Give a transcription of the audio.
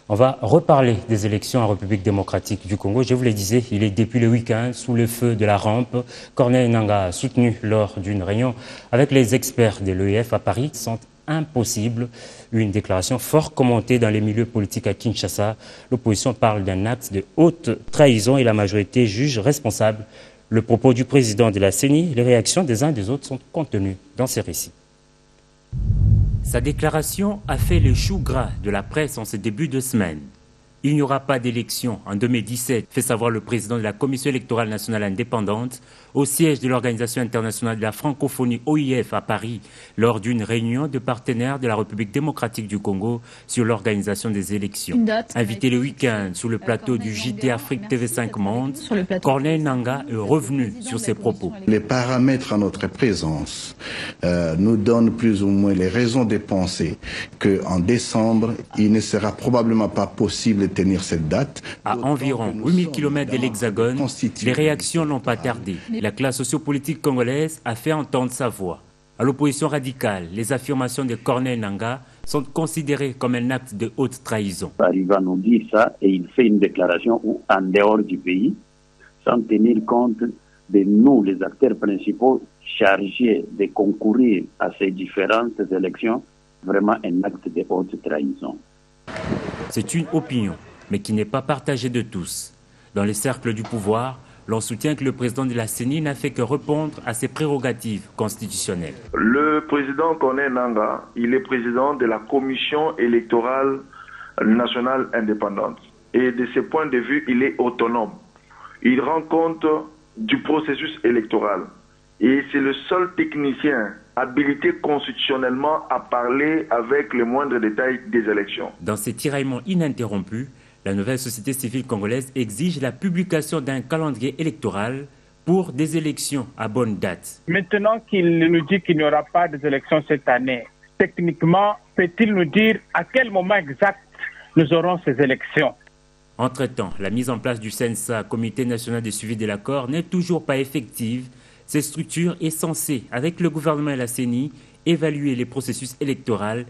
On va reparler des élections en République démocratique du Congo. Je vous le disais, il est depuis le week-end sous le feu de la rampe. Corneille Nangaa a soutenu lors d'une réunion avec les experts de l'EF à Paris sont impossibles. Une déclaration fort commentée dans les milieux politiques à Kinshasa. L'opposition parle d'un acte de haute trahison et la majorité juge responsable le propos du président de la CENI. Les réactions des uns et des autres sont contenues dans ces récits. Sa déclaration a fait le chou gras de la presse en ce début de semaine. Il n'y aura pas d'élection en 2017, fait savoir le président de la Commission électorale nationale indépendante au siège de l'Organisation internationale de la francophonie OIF à Paris lors d'une réunion de partenaires de la République démocratique du Congo sur l'organisation des élections. Invité le week-end sur le plateau du JT Afrique TV5 Monde, Corneille Nangaa est revenu sur ses propos. Les paramètres à notre présence nous donnent plus ou moins les raisons de penser qu'en décembre, il ne sera probablement pas possible de tenir cette date. À environ 8000 km de l'Hexagone, les réactions n'ont pas tardé. La classe sociopolitique congolaise a fait entendre sa voix. À l'opposition radicale, les affirmations de Corneille Nangaa sont considérées comme un acte de haute trahison. Il va nous dire ça et il fait une déclaration où, en dehors du pays, sans tenir compte de nous, les acteurs principaux chargés de concourir à ces différentes élections, vraiment un acte de haute trahison. C'est une opinion, mais qui n'est pas partagée de tous. Dans les cercles du pouvoir, l'on soutient que le président de la CENI n'a fait que répondre à ses prérogatives constitutionnelles. Le président Corneille Nangaa, il est président de la Commission électorale nationale indépendante. Et de ce point de vue, il est autonome. Il rend compte du processus électoral. Et c'est le seul technicien habilité constitutionnellement à parler avec les moindres détails des élections. Dans ces tiraillements ininterrompus, la nouvelle société civile congolaise exige la publication d'un calendrier électoral pour des élections à bonne date. Maintenant qu'il nous dit qu'il n'y aura pas d'élections cette année, techniquement, peut-il nous dire à quel moment exact nous aurons ces élections? Entre-temps, la mise en place du CNSA, Comité national de suivi de l'accord, n'est toujours pas effective. Cette structure est censée, avec le gouvernement et la CENI, évaluer les processus électoraux